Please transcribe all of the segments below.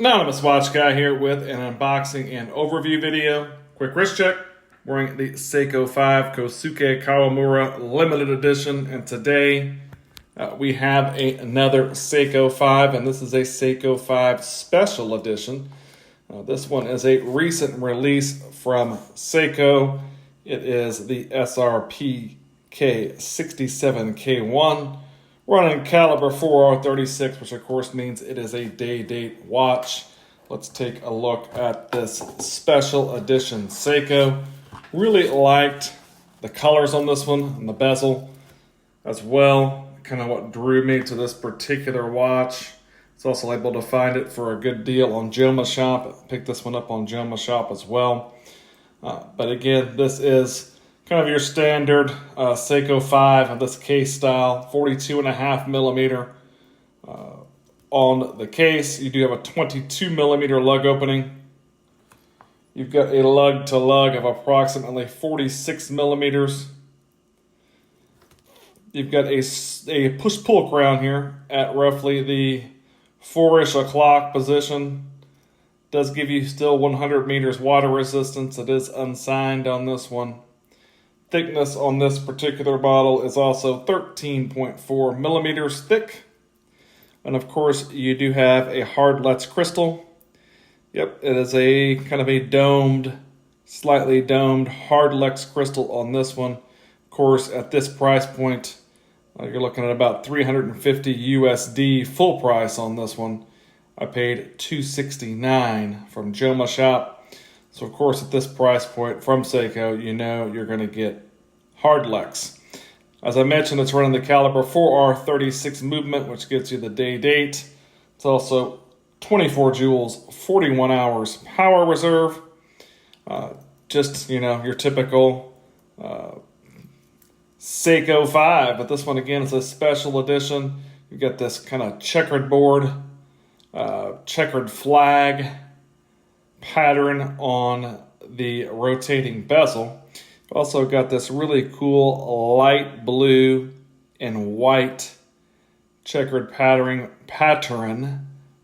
Anonymous Watch Guy here with an unboxing and overview video. Quick wrist check. Wearing the Seiko 5 Kosuke Kawamura limited edition, and today we have another Seiko 5, and this is a Seiko 5 special edition. This one is a recent release from Seiko. It is the SRPK67K1 running caliber 4R36, which of course means it is a day-date watch. Let's take a look at this special edition Seiko. Really liked the colors on this one and the bezel as well. Kind of what drew me to this particular watch. It's also able to find it for a good deal on Joma Shop. Picked this one up on Joma Shop as well. But again, this is kind of your standard Seiko 5 of this case style, 42.5 millimeter on the case. You do have a 22 millimeter lug opening. You've got a lug to lug of approximately 46 millimeters. You've got a push-pull crown here at roughly the 4-ish o'clock position. Does give you still 100 meters water resistance. It is unsigned on this one. Thickness on this particular model is also 13.4 millimeters thick. And of course, you do have a hard-let's crystal. Yep, it is a kind of a domed, slightly domed hard-let's crystal on this one. Of course, at this price point, you're looking at about 350 USD full price on this one. I paid $269 from Joma Shop. So of course, at this price point from Seiko, you know you're going to get hard-let's. As I mentioned, it's running the caliber 4R36 movement, which gets you the day date. It's also 24 joules, 41 hours power reserve. Just, you know, your typical Seiko 5. But this one, again, is a special edition. You get this kind of checkered board, checkered flag pattern on the rotating bezel. Also got this really cool light blue and white checkered pattern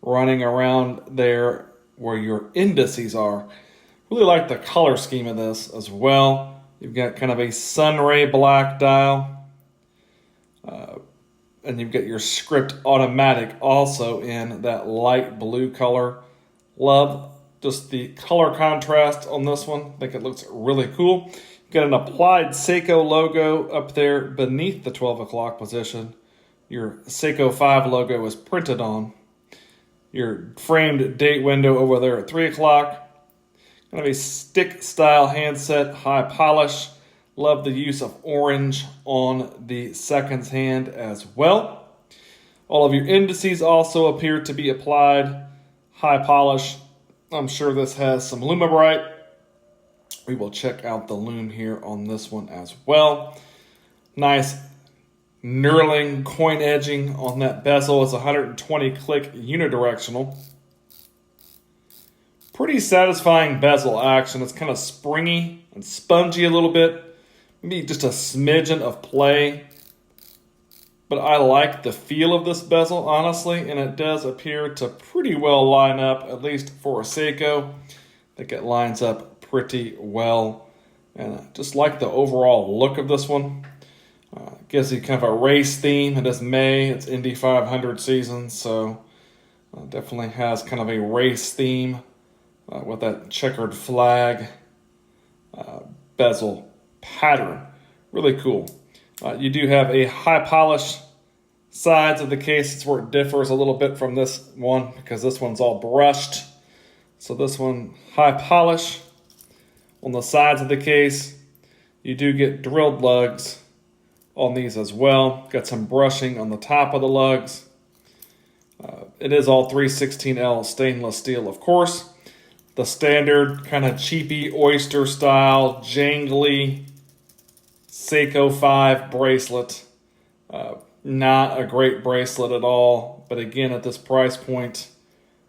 running around there where your indices are. Really like the color scheme of this as well. You've got kind of a sunray black dial. And you've got your script automatic also in that light blue color. Love just the color contrast on this one. I think it looks really cool. You've got an applied Seiko logo up there beneath the 12 o'clock position. Your Seiko 5 logo is printed on. Your framed date window over there at 3 o'clock. Kind of a stick style handset, high polish. Love the use of orange on the seconds hand as well. All of your indices also appear to be applied, high polish. I'm sure this has some Lume bright. We will check out the Lume here on this one as well. Nice knurling coin edging on that bezel. It's 120 click unidirectional. Pretty satisfying bezel action. It's kind of springy and spongy a little bit. Maybe just a smidgen of play. But I like the feel of this bezel, honestly, and it does appear to pretty well line up, at least for a Seiko. I think it lines up pretty well. And I just like the overall look of this one. Gives you kind of a race theme. It is May, it's Indy 500 season, so definitely has kind of a race theme with that checkered flag bezel pattern. Really cool. You do have a high polish sides of the case. It's where it differs a little bit from this one because this one's all brushed. So this one, high polish. On the sides of the case, you do get drilled lugs on these as well. Got some brushing on the top of the lugs. It is all 316L stainless steel, of course. The standard kind of cheapy oyster style, jangly Seiko 5 bracelet. Not a great bracelet at all, but again, at this price point,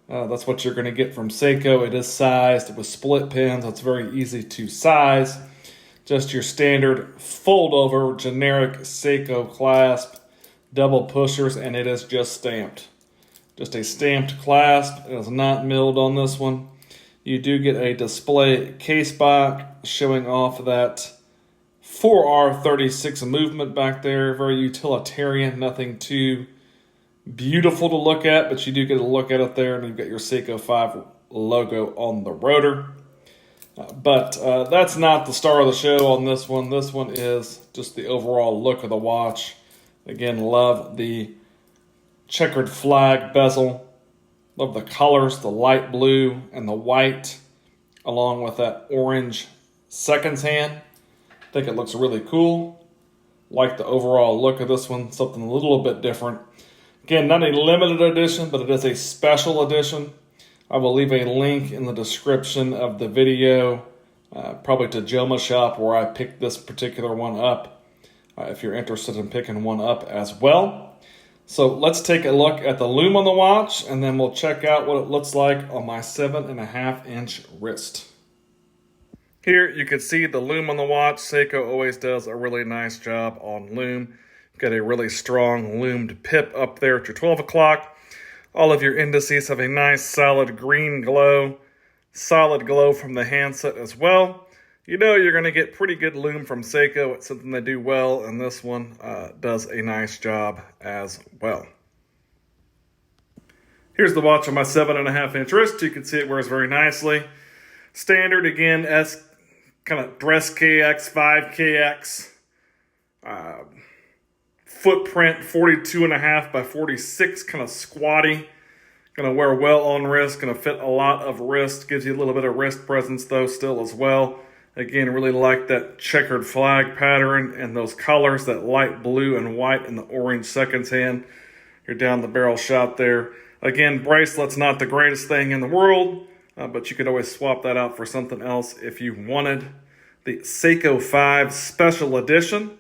that's what you're going to get from Seiko. It is sized with split pins. It's very easy to size. Just your standard fold-over generic Seiko clasp, double pushers, and it is just stamped. Just a stamped clasp. It is not milled on this one. You do get a display case back showing off that 4R36 movement back there. Very utilitarian, nothing too beautiful to look at, but you do get a look at it there, and you've got your Seiko 5 logo on the rotor. But that's not the star of the show on this one. This one is just the overall look of the watch. Again, love the checkered flag bezel. Love the colors, the light blue and the white, along with that orange seconds hand. I think it looks really cool. Like the overall look of this one, something a little bit different. Again, not a limited edition, but it is a special edition. I will leave a link in the description of the video, probably to Joma Shop, where I picked this particular one up, if you're interested in picking one up as well. So let's take a look at the lume on the watch, and then we'll check out what it looks like on my 7.5-inch wrist. Here you can see the lume on the watch. Seiko always does a really nice job on lume. Got a really strong lumed pip up there at your 12 o'clock. All of your indices have a nice solid green glow. Solid glow from the handset as well. You know you're going to get pretty good lume from Seiko. It's something they do well, and this one does a nice job as well. Here's the watch on my 7.5-inch wrist. You can see it wears very nicely. Standard, again, kind of dress KX, 5KX. Footprint, 42.5 by 46, kind of squatty. Going to wear well on wrist, going to fit a lot of wrist. Gives you a little bit of wrist presence, though, still as well. Again, really like that checkered flag pattern and those colors, that light blue and white and the orange seconds hand. You're down the barrel shot there. Again, bracelet's not the greatest thing in the world, but you could always swap that out for something else if you wanted. The Seiko 5 Special Edition.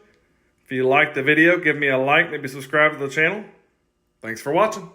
If you liked the video, give me a like, maybe subscribe to the channel. Thanks for watching.